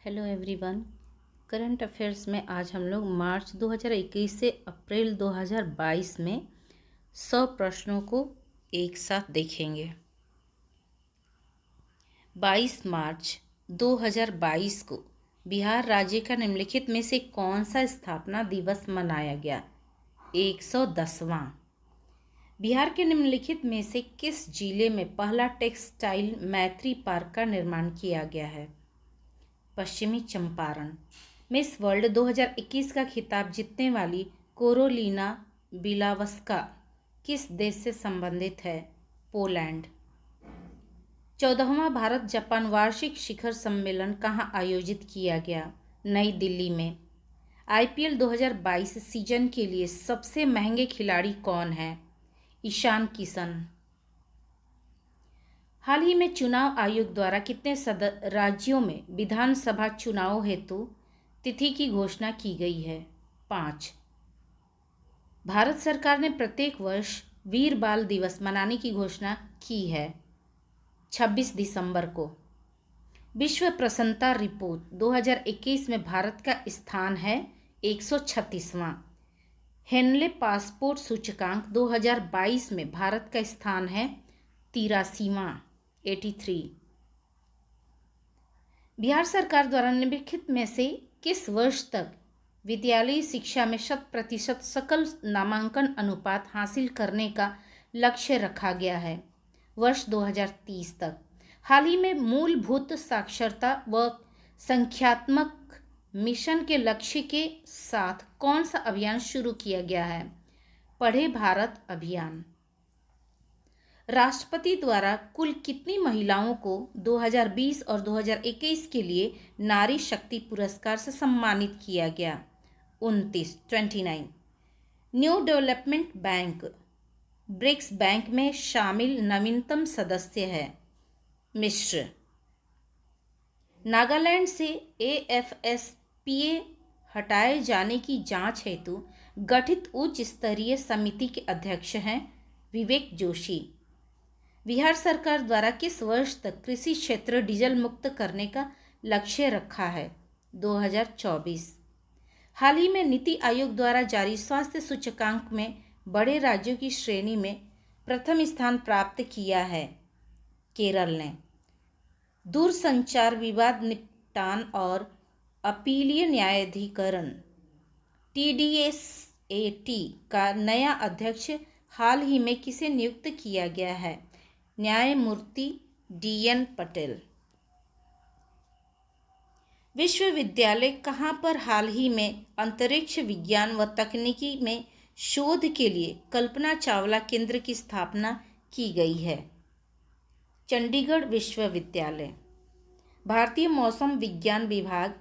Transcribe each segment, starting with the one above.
Hello everyone. Current affairs में आज हम लोग मार्च 2021 से अप्रैल 2022 में 100 प्रश्नों को एक साथ देखेंगे। 22 मार्च 2022 को बिहार राज्य का निम्नलिखित में से कौन सा स्थापना दिवस मनाया गया? 110वां। बिहार के निम्नलिखित में से किस जिले में पहला टेक्सटाइल मैत्री पार्क का निर्माण किया गया है? पश्चिमी चंपारण। मिस वर्ल्ड 2021 का खिताब जीतने वाली कोरोलिना बिलावस्का किस देश से संबंधित है? पोलैंड। 14वां भारत जापान वार्षिक शिखर सम्मेलन कहाँ आयोजित किया गया? नई दिल्ली में। आईपीएल 2022 सीजन के लिए सबसे महंगे खिलाड़ी कौन है? ईशान किशन। हाल ही में चुनाव आयोग द्वारा कितने राज्यों में विधानसभा चुनाव हेतु तिथि की घोषणा की गई है? 5। भारत सरकार ने प्रत्येक वर्ष वीर बाल दिवस मनाने की घोषणा की है 26 दिसंबर को। विश्व प्रसन्नता रिपोर्ट 2021 में भारत का स्थान है 136वां। हेनले पासपोर्ट सूचकांक 2022 में भारत का स्थान है 83वां 83। बिहार सरकार द्वारा निम्नलिखित में से किस वर्ष तक विद्यालयी शिक्षा में 100% सकल नामांकन अनुपात हासिल करने का लक्ष्य रखा गया है? वर्ष 2030 तक। हाल ही में मूलभूत साक्षरता व संख्यात्मक मिशन के लक्ष्य के साथ कौन सा अभियान शुरू किया गया है? पढ़े भारत अभियान। राष्ट्रपति द्वारा कुल कितनी महिलाओं को 2020 और 2021 के लिए नारी शक्ति पुरस्कार से सम्मानित किया गया? 29। New development bank BRICS bank में शामिल नवीनतम सदस्य है मिस्र। नागालैंड से AFSPA हटाए जाने की जांच हेतु गठित उच्च स्तरीय समिति के अध्यक्ष हैं विवेक जोशी। बिहार सरकार द्वारा किस वर्ष तक कृषि क्षेत्र डीजल मुक्त करने का लक्ष्य रखा है? 2024। हाल ही में नीति आयोग द्वारा जारी स्वास्थ्य सूचकांक में बड़े राज्यों की श्रेणी में प्रथम स्थान प्राप्त किया है केरल ने। दूरसंचार विवाद निपटान और अपीलीय न्यायाधिकरण TDSAT का नया अध्यक्ष हाल ही में किसे नियुक्त किया गया है? न्यायमूर्ति DN पटेल। विश्वविद्यालय कहाँ पर हाल ही में अंतरिक्ष विज्ञान व तकनीकी में शोध के लिए कल्पना चावला केंद्र की स्थापना की गई है? चंडीगढ़ विश्वविद्यालय। भारतीय मौसम विज्ञान विभाग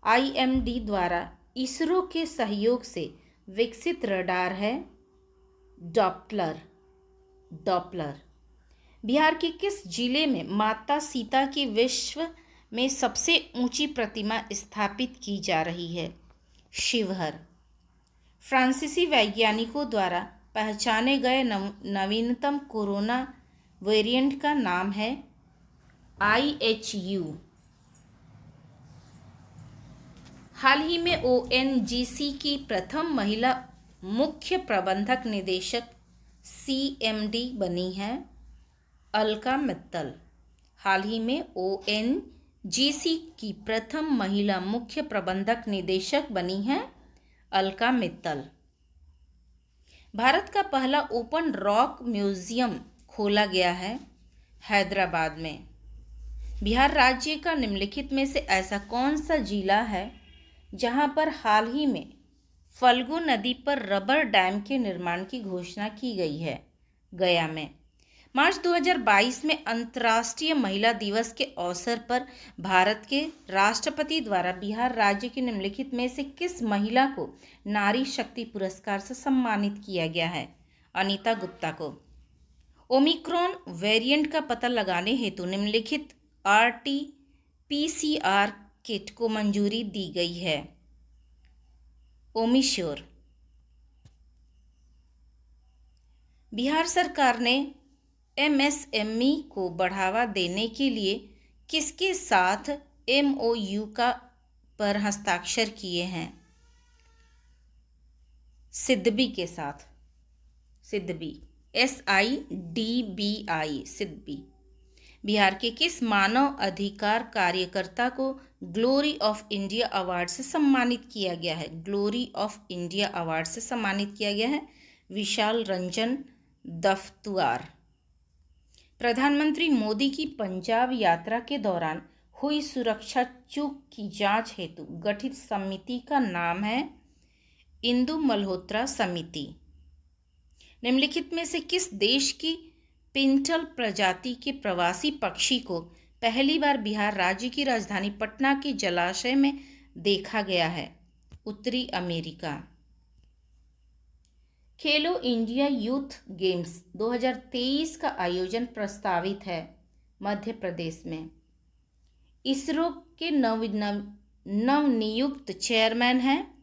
IMD द्वारा इसरो के सहयोग से विकसित रडार है डॉपलर। बिहार के किस जिले में माता सीता की विश्व में सबसे ऊंची प्रतिमा स्थापित की जा रही है? शिवहर। फ्रांसीसी वैज्ञानिकों द्वारा पहचाने गए नवीनतम कोरोना वेरिएंट का नाम है IHU। हाल ही में ONGC की प्रथम महिला मुख्य प्रबंधक निदेशक CMD बनी है अलका मित्तल। हाल ही में ONGC की प्रथम महिला मुख्य प्रबंधक निदेशक बनी है अलका मित्तल। भारत का पहला ओपन रॉक म्यूजियम खोला गया है हैदराबाद में। बिहार राज्य का निम्नलिखित में से ऐसा कौन सा जिला है जहां पर हाल ही में फल्गु नदी पर रबर डैम के निर्माण की घोषणा की गई है? गया में। मार्च 2022 में अंतर्राष्ट्रीय महिला दिवस के अवसर पर भारत के राष्ट्रपति द्वारा बिहार राज्य के निम्नलिखित में से किस महिला को नारी शक्ति पुरस्कार से सम्मानित किया गया है? अनीता गुप्ता को। ओमिक्रॉन वेरिएंट का पता लगाने हेतु निम्नलिखित RT-PCR किट को मंजूरी दी गई है? ओमिश्योर। बिहार सरकार ने MSME को बढ़ावा देने के लिए किसके साथ MOU का पर हस्ताक्षर किए हैं? सिडबी के साथ, सिडबी, SIDBI, सिडबी। बिहार के किस मानव अधिकार कार्यकर्ता को ग्लोरी ऑफ इंडिया अवार्ड से सम्मानित किया गया है? ग्लोरी ऑफ इंडिया अवार्ड से सम्मानित किया गया है विशाल रंजन दफ्तुआर। प्रधानमंत्री मोदी की पंजाब यात्रा के दौरान हुई सुरक्षा चूक की जांच हेतु गठित समिति का नाम है इंदु मल्होत्रा समिति। निम्नलिखित में से किस देश की पिंटल प्रजाति के प्रवासी पक्षी को पहली बार बिहार राज्य की राजधानी पटना के जलाशय में देखा गया है? उत्तरी अमेरिका। खेलो इंडिया यूथ गेम्स 2023 का आयोजन प्रस्तावित है मध्य प्रदेश में। इसरो के नवनियुक्त चेयरमैन हैं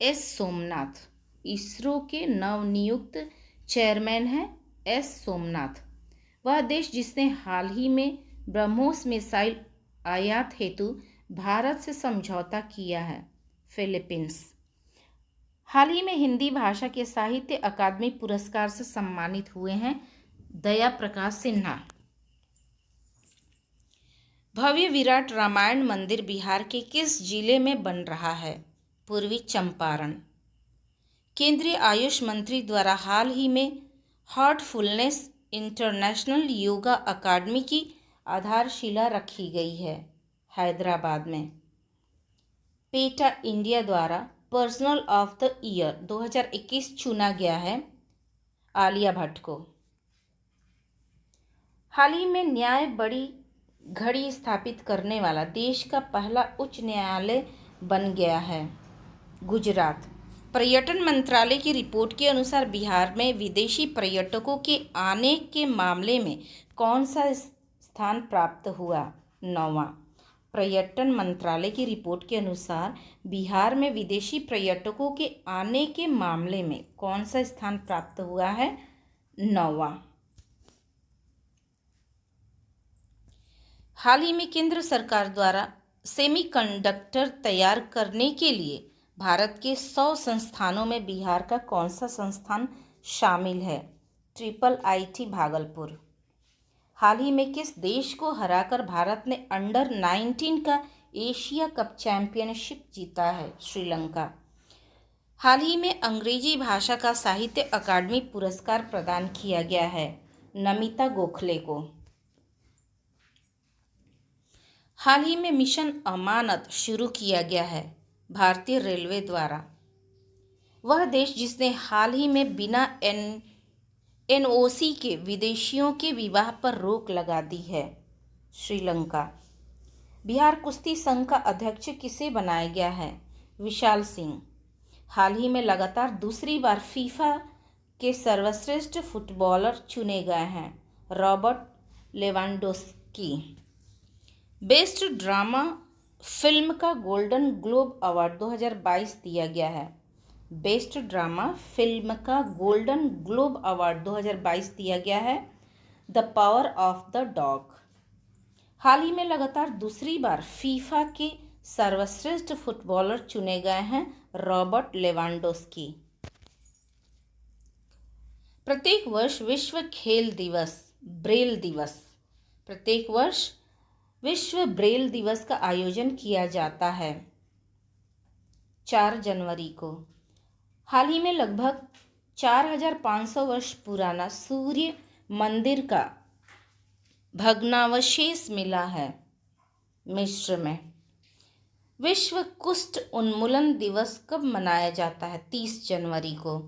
एस सोमनाथ। इसरो के नवनियुक्त चेयरमैन हैं एस सोमनाथ। वह देश जिसने हाल ही में ब्रह्मोस मिसाइल आयात हेतु भारत से समझौता किया है? फिलीपींस। हाल ही में हिंदी भाषा के साहित्य अकादमी पुरस्कार से सम्मानित हुए हैं दया प्रकाश सिन्हा। भव्य विराट रामायण मंदिर बिहार के किस जिले में बन रहा है? पूर्वी चंपारण। केंद्रीय आयुष मंत्री द्वारा हाल ही में हार्टफुलनेस इंटरनेशनल योगा अकादमी की आधारशिला रखी गई है हैदराबाद में। पेटा इंडिया द्वारा पर्सनल ऑफ द ईयर 2021 चुना गया है आलिया भट्ट को। हाल ही में न्याय बड़ी घड़ी स्थापित करने वाला देश का पहला उच्च न्यायालय बन गया है गुजरात। पर्यटन मंत्रालय की रिपोर्ट के अनुसार बिहार में विदेशी पर्यटकों के आने के मामले में कौन सा स्थान प्राप्त हुआ? 9वां। पर्यटन मंत्रालय की रिपोर्ट के अनुसार बिहार में विदेशी पर्यटकों के आने के मामले में कौन सा स्थान प्राप्त हुआ है? 9वां। हाल ही में केंद्र सरकार द्वारा सेमीकंडक्टर तैयार करने के लिए भारत के 100 संस्थानों में बिहार का कौन सा संस्थान शामिल है? IIIT भागलपुर। हाल ही में किस देश को हराकर भारत ने अंडर 19 का एशिया कप चैंपियनशिप जीता है? श्रीलंका। हाल ही में अंग्रेजी भाषा का साहित्य अकादमी पुरस्कार प्रदान किया गया है नमिता गोखले को। हाल ही में मिशन अमानत शुरू किया गया है भारतीय रेलवे द्वारा। वह देश जिसने हाल ही में बिना NOC के विदेशियों के विवाह पर रोक लगा दी है? श्रीलंका। बिहार कुश्ती संघ का अध्यक्ष किसे बनाया गया है? विशाल सिंह। हाल ही में लगातार दूसरी बार फीफा के सर्वश्रेष्ठ फुटबॉलर चुने गए हैं Robert Lewandowski. Best drama film का गोल्डन ग्लोब अवार्ड 2022 दिया गया है। बेस्ट ड्रामा फिल्म का गोल्डन ग्लोब अवार्ड 2022 दिया गया है The Power of the Dog. हाल ही में लगातार दूसरी बार फीफा के सर्वश्रेष्ठ फुटबॉलर चुने गए हैं रॉबर्ट लेवांडोस्की। प्रत्येक वर्ष विश्व खेल दिवस ब्रेल दिवस प्रत्येक वर्ष विश्व ब्रेल दिवस का आयोजन किया जाता है 4 जनवरी को। हाल ही में लगभग 4500 वर्ष पुराना सूर्य मंदिर का भग्नावशेष मिला है मिस्र में। विश्व कुष्ठ उन्मूलन दिवस कब मनाया जाता है? 30 जनवरी को।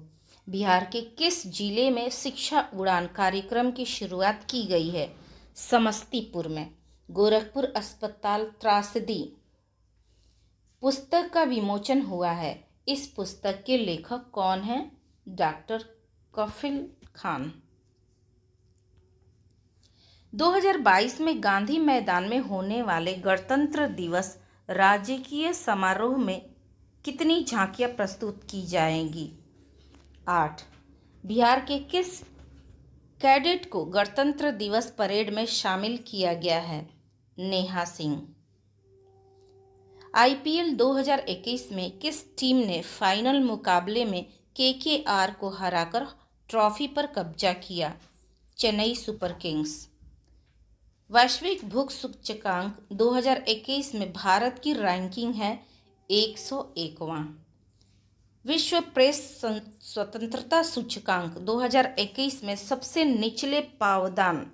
बिहार के किस जिले में शिक्षा उड़ान कार्यक्रम की शुरुआत की गई है? समस्तीपुर में। गोरखपुर अस्पताल त्रासदी पुस्तक का विमोचन हुआ है। इस पुस्तक के लेखक कौन हैं? डॉक्टर कफिल खान। 2022 में गांधी मैदान में होने वाले गणतंत्र दिवस राजकीय समारोह में कितनी झांकियां प्रस्तुत की जाएंगी? 8। बिहार के किस कैडेट को गणतंत्र दिवस परेड में शामिल किया गया है? नेहा सिंह। आईपीएल 2021 में किस टीम ने फाइनल मुकाबले में केकेआर को हराकर ट्रॉफी पर कब्जा किया? Chennai super Kings. वैश्विक भूख सूचकांक 2021 में भारत की रैंकिंग है 101वां। विश्व प्रेस स्वतंत्रता सूचकांक 2021 में सबसे निचले पावदान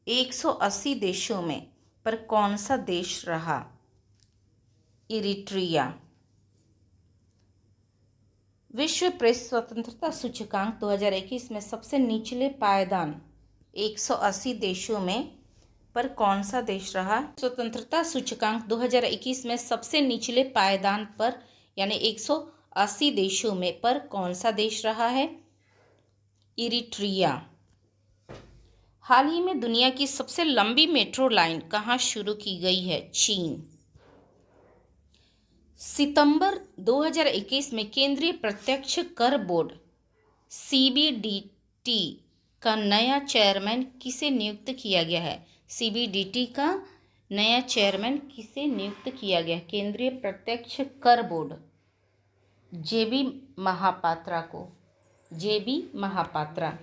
180 देशों में पर कौन सा देश रहा? इरिट्रिया। विश्व प्रेस स्वतंत्रता सूचकांक 2021 में सबसे निचले पायदान 180 देशों में पर कौन सा देश रहा? स्वतंत्रता सूचकांक 2021 में सबसे निचले पायदान पर यानी 180 देशों में पर कौन सा देश रहा है? इरिट्रिया। हाल ही में दुनिया की सबसे लंबी मेट्रो लाइन कहाँ शुरू की गई है? चीन। सितंबर 2021 में केंद्रीय प्रत्यक्ष कर बोर्ड सीबीडीटी का नया चेयरमैन किसे नियुक्त किया गया है? सीबीडीटी का नया चेयरमैन किसे नियुक्त किया गया? केंद्रीय प्रत्यक्ष कर बोर्ड जेबी महापात्रा को। जेबी महापात्रा।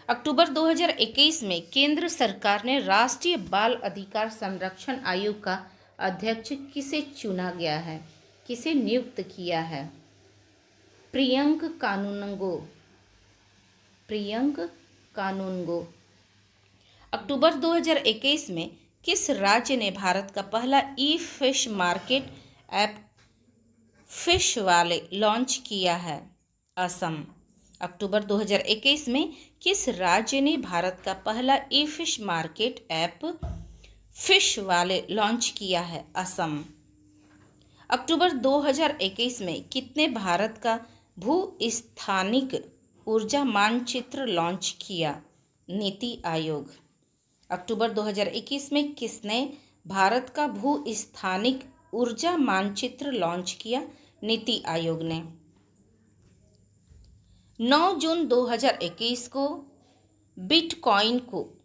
अक्टूबर 2021 में केंद्र सरकार ने राष्ट्रीय बाल अधिकार संरक्षण आयोग का अध्यक्ष किसे चुना गया है? किसे नियुक्त किया है? प्रियंक कानूनगो। प्रियंक कानूनगो। अक्टूबर 2021 में किस राज्य ने भारत का पहला ई फिश मार्केट ऐप फिश वाले लॉन्च किया है? असम। अक्टूबर 2021 में किस राज्य ने भारत का पहला ई फिश मार्केट ऐप फिश वाले लॉन्च किया है? असम। अक्टूबर 2021 में कितने भारत का भू-स्थानिक ऊर्जा मानचित्र लॉन्च किया? नीति आयोग। अक्टूबर 2021 में किसने भारत का भू-स्थानिक ऊर्जा मानचित्र लॉन्च किया? नीति आयोग ने। 9 जून 2021 को बिटकॉइन को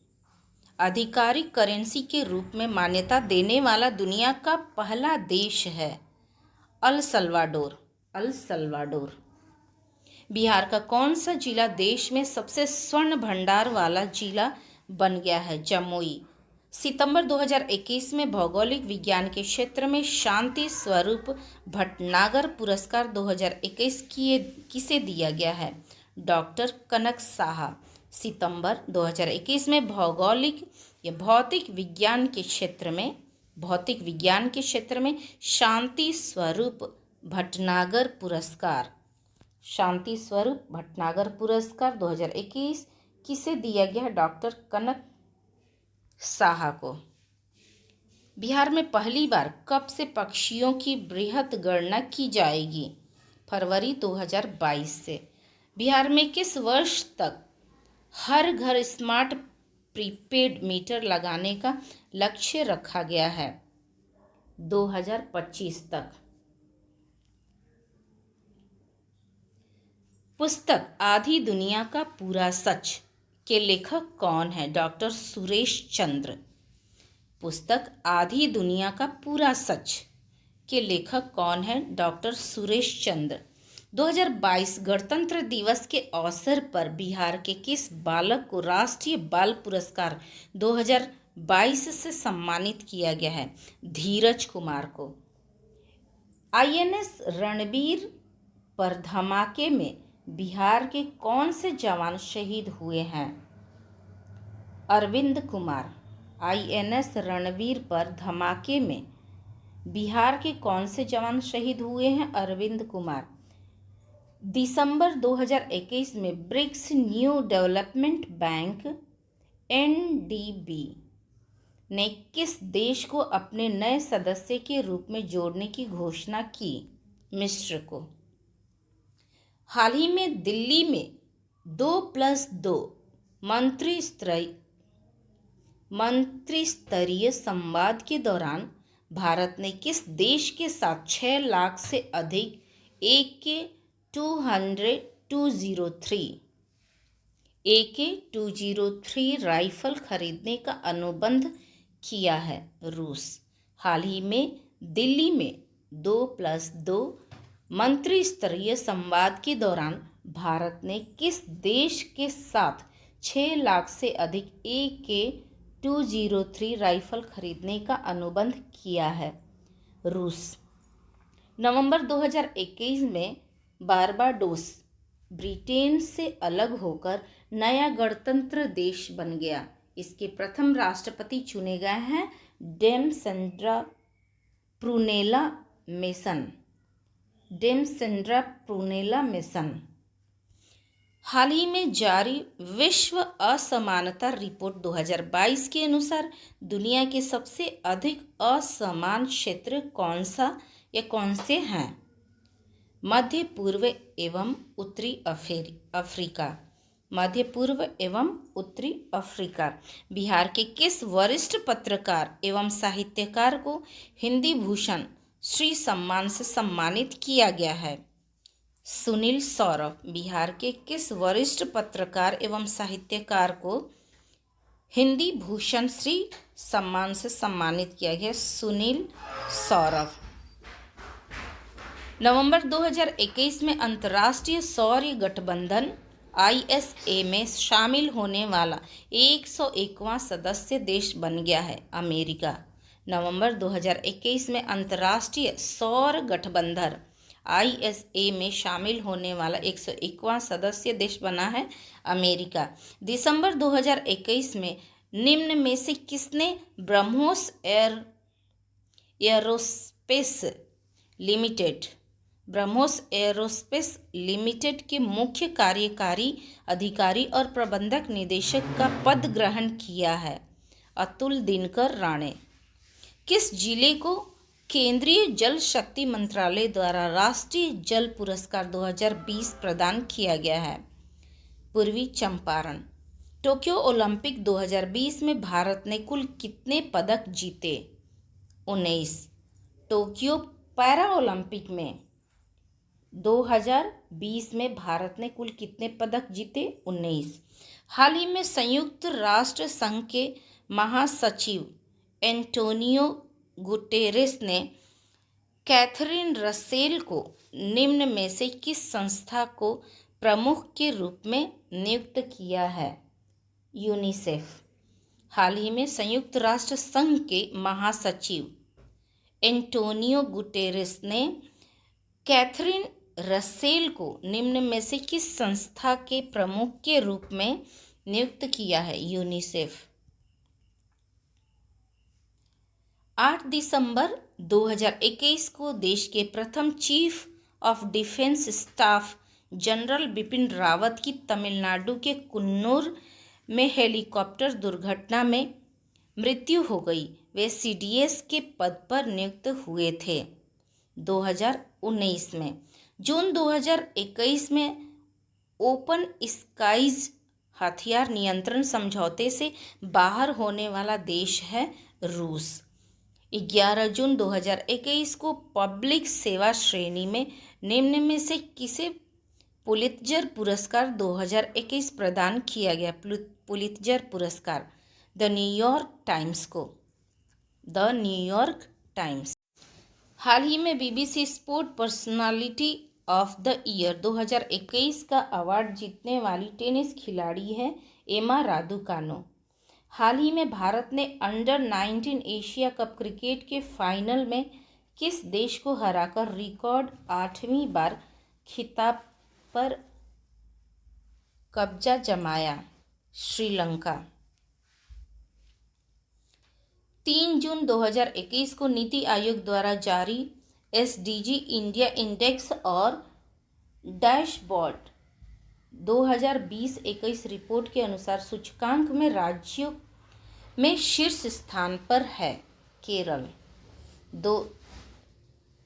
आधिकारिक करेंसी के रूप में मान्यता देने वाला दुनिया का पहला देश है El Salvador. El Salvador. Bihar का कौन सा जिला देश में सबसे स्वर्ण भंडार वाला जिला बन गया है? जमुई। सितंबर 2021 में भौगोलिक विज्ञान के क्षेत्र में शांति स्वरूप भटनागर पुरस्कार 2021 किसे दिया गया है? डॉक्टर कनक साहा। सितंबर 2021 में भौगोलिक या भौतिक विज्ञान के क्षेत्र में शांति स्वरूप भटनागर पुरस्कार 2021 किसे दिया गया? डॉक्टर कनक साहा को। बिहार में पहली बार कब से पक्षियों की बृहद गणना की जाएगी? फरवरी 2022 से। बिहार में किस वर्ष तक हर घर स्मार्ट प्रीपेड मीटर लगाने का लक्ष्य रखा गया है? 2025 तक। पुस्तक आधी दुनिया का पूरा सच के लेखक कौन है? डॉक्टर सुरेश चंद्र। पुस्तक आधी दुनिया का पूरा सच के लेखक कौन है? डॉक्टर सुरेश चंद्र। 2022 गणतंत्र दिवस के अवसर पर बिहार के किस बालक को राष्ट्रीय बाल पुरस्कार 2022 से सम्मानित किया गया है? धीरज कुमार को। आईएनएस रणबीर पर धमाके में बिहार के कौन से जवान शहीद हुए हैं? अरविंद कुमार। आईएनएस रणबीर पर धमाके में बिहार के कौन से जवान शहीद हुए हैं? अरविंद कुमार। दिसंबर 2021 में BRICS new development bank NDB ने किस देश को अपने नए सदस्य के रूप में जोड़ने की घोषणा की? मिस्र को। हाल ही में दिल्ली में 2+2 मंत्रिस्तरीय संवाद के दौरान भारत ने किस देश के साथ 6 लाख से अधिक AK-203 राइफल खरीदने का अनुबंध किया है? रूस। हाल ही में दिल्ली में 2+2 मंत्री स्तरीय संवाद के दौरान भारत ने किस देश के साथ 6 लाख से अधिक AK-203 राइफल खरीदने का अनुबंध किया है? रूस। नवंबर 2021 में बारबाडोस ब्रिटेन से अलग होकर नया गणतंत्र देश बन गया। इसके प्रथम राष्ट्रपति चुने गए हैं डेम सेंड्रा प्रूनेला मेसन। हाल ही में जारी विश्व असमानता रिपोर्ट 2022 के अनुसार दुनिया के सबसे अधिक असमान क्षेत्र कौन से हैं? मध्य पूर्व एवं उत्तरी अफ्रीका। मध्य पूर्व एवं उत्तरी अफ्रीका। बिहार के किस वरिष्ठ पत्रकार एवं साहित्यकार को हिंदी भूषण श्री सम्मान से सम्मानित किया गया है? सुनील सौरभ। बिहार के किस वरिष्ठ पत्रकार एवं साहित्यकार को हिंदी भूषण श्री सम्मान से सम्मानित किया गया? सुनील सौरभ। नवंबर 2021 में अंतर्राष्ट्रीय सौर गठबंधन ISA में शामिल होने वाला 101वां सदस्य देश बन गया है अमेरिका। नवंबर 2021 में अंतर्राष्ट्रीय सौर गठबंधन ISA में शामिल होने वाला 101वां सदस्य देश बना है अमेरिका। दिसंबर 2021 में निम्न में से किसने ब्रह्मोस एरोस्पेस लिमिटेड के मुख्य कार्यकारी अधिकारी और प्रबंधक निदेशक का पद ग्रहण किया है? अतुल दिनकर राणे। किस जिले को केंद्रीय जल शक्ति मंत्रालय द्वारा राष्ट्रीय जल पुरस्कार 2020 प्रदान किया गया है? पूर्वी चंपारण। टोक्यो ओलंपिक 2020 में भारत ने कुल कितने पदक जीते? 19। टोक्यो पैरा ओलंपिक में 2020 में भारत ने कुल कितने पदक जीते? 19। हाल ही में संयुक्त राष्ट्र संघ के महासचिव एंटोनियो गुटेरेस ने कैथरीन रसेल को निम्न में से किस संस्था को प्रमुख के रूप में नियुक्त किया है? यूनिसेफ। हाल ही में संयुक्त राष्ट्र संघ के महासचिव एंटोनियो गुटेरेस ने कैथरीन रसेल को निम्न में से किस संस्था के प्रमुख के रूप में नियुक्त किया है? यूनिसेफ। 8 दिसंबर 2021 को देश के प्रथम chief of defence staff general Bipin Rawat की तमिलनाडु के कुन्नूर में हेलीकॉप्टर दुर्घटना में मृत्यु हो गई। वे CDS के पद पर नियुक्त हुए थे 2019 में। जून 2021 में ओपन स्काईज हथियार नियंत्रण समझौते से बाहर होने वाला देश है रूस। 11 जून 2021 को पब्लिक सेवा श्रेणी में निम्न में से किसे पुलित्जर पुरस्कार 2021 प्रदान किया गया? पुलित्जर पुरस्कार द न्यूयॉर्क टाइम्स को। The New York Times. हाल ही में BBC sport personality of the year 2021 का अवार्ड जीतने वाली टेनिस खिलाड़ी है एमा रादुकानो। हाल ही में भारत ने अंडर-19 एशिया कप क्रिकेट के फाइनल में किस देश को हराकर रिकॉर्ड 8वीं बार खिताब पर कब्जा जमाया? श्रीलंका। 3 जून 2021 को नीति आयोग द्वारा जारी SDG इंडिया इंडेक्स और डैशबोर्ड 2020-21 रिपोर्ट के अनुसार सूचकांक में राज्यों में शीर्ष स्थान पर है केरल।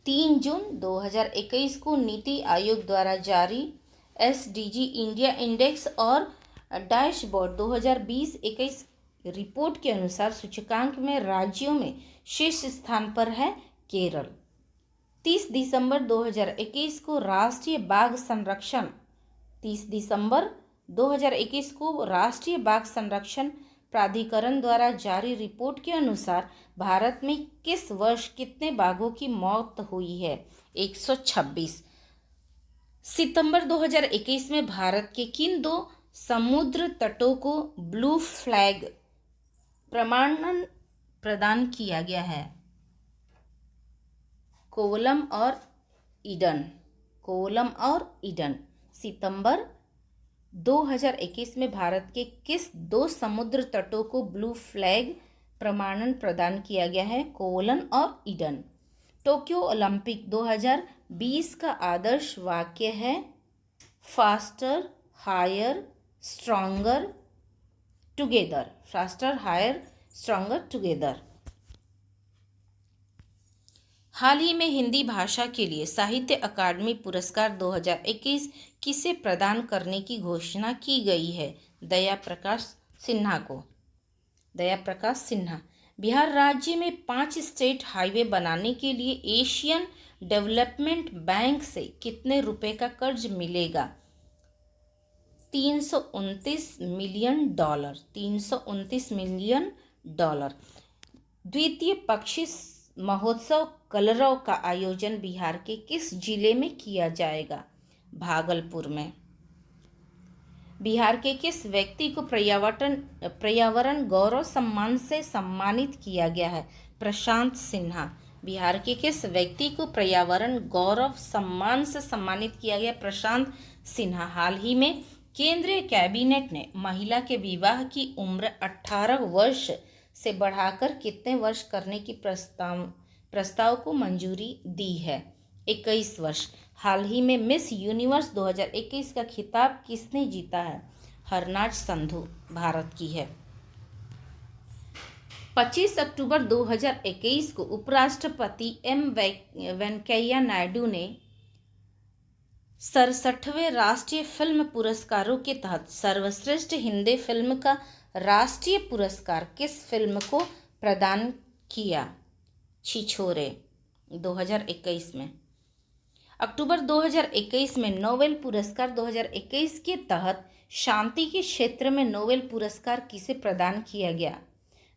3 जून 2021 को नीति आयोग द्वारा जारी SDG इंडिया इंडेक्स और डैशबोर्ड 2020-21 रिपोर्ट के अनुसार सूचकांक में राज्यों में शीर्ष स्थान पर है केरल। 30 दिसंबर 2021 को राष्ट्रीय बाघ संरक्षण 30 दिसंबर 2021 को राष्ट्रीय बाघ संरक्षण प्राधिकरण द्वारा जारी रिपोर्ट के अनुसार भारत में किस वर्ष कितने बाघों की मौत हुई है? 126। सितंबर 2021 में भारत के किन 2 समुद्र तटों को ब्लू फ्लैग प्रमाणन प्रदान किया गया है? कोवलम और ईडन। कोवलम और ईडन। सितंबर 2021 में भारत के किस 2 समुद्र तटों को ब्लू फ्लैग प्रमाणन प्रदान किया गया है? कोवलम और ईडन। टोक्यो ओलंपिक 2020 का आदर्श वाक्य है faster, higher, stronger, together. Faster, higher, stronger, together. हाल ही में हिंदी भाषा के लिए साहित्य अकादमी पुरस्कार 2021 किसे प्रदान करने की घोषणा की गई है? दया प्रकाश सिन्हा को। दया प्रकाश सिन्हा। बिहार राज्य में 5 स्टेट हाईवे बनाने के लिए एशियन डेवलपमेंट बैंक से कितने रुपए का कर्ज मिलेगा? $329 मिलियन। $329 मिलियन। द्वितीय पक्षी महोत्सव कलरव का आयोजन बिहार के किस जिले में किया जाएगा? भागलपुर में। बिहार के किस व्यक्ति को पर्यावरण गौरव सम्मान से सम्मानित किया गया है? प्रशांत सिन्हा। बिहार के किस व्यक्ति को पर्यावरण गौरव सम्मान से सम्मानित किया गया? प्रशांत सिन्हा। हाल ही में केंद्रीय कैबिनेट ने महिला के विवाह की उम्र 18 वर्ष से बढ़ाकर कितने वर्ष करने की प्रस्ताव को मंजूरी दी है? 21 वर्ष। हाल ही में मिस यूनिवर्स 2021 का खिताब किसने जीता है? हरनाज संधू भारत की है। 25 अक्टूबर 2021 को उपराष्ट्रपति एम वेंकैया नायडू ने 67वें राष्ट्रीय फिल्म पुरस्कारों के तहत सर्वश्रेष्ठ हिंदी फिल्म का राष्ट्रीय पुरस्कार किस फिल्म को प्रदान किया? छिछोरे 2021 में। अक्टूबर 2021 में नोबेल पुरस्कार 2021 के तहत शांति के क्षेत्र में नोबेल पुरस्कार किसे प्रदान किया गया?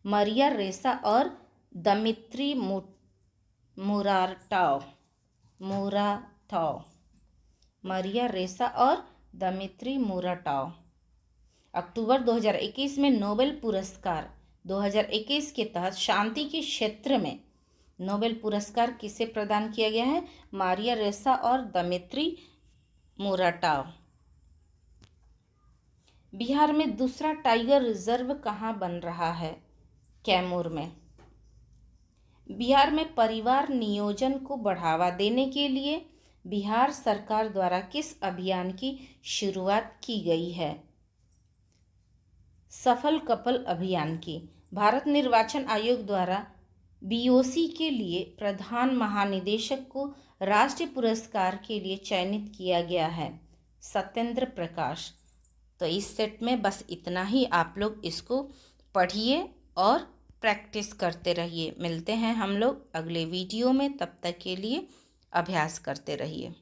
मरिया रेसा और दमित्री मुराटोव। मरिया रेसा और दमित्री मुराटोव। अक्टूबर 2021 में नोबेल पुरस्कार 2021 के तहत शांति के क्षेत्र में नोबेल पुरस्कार किसे प्रदान किया गया है? मारिया रेसा और दमित्री मुराटोव। बिहार में दूसरा टाइगर रिजर्व कहाँ बन रहा है? कैमूर में। बिहार में परिवार नियोजन को बढ़ावा देने के लिए बिहार सरकार द्वारा किस अभियान की शुरुआत की गई है? सफल कपल अभियान की। भारत निर्वाचन आयोग द्वारा बीओसी के लिए प्रधान महानिदेशक को राष्ट्रीय पुरस्कार के लिए चयनित किया गया है सत्येंद्र प्रकाश। तो इस सेट में बस इतना ही। आप लोग इसको पढ़िए और प्रैक्टिस करते रहिए। मिलते हैं हम लोग अगले वीडियो में, तब तक के लिए अभ्यास करते रहिए।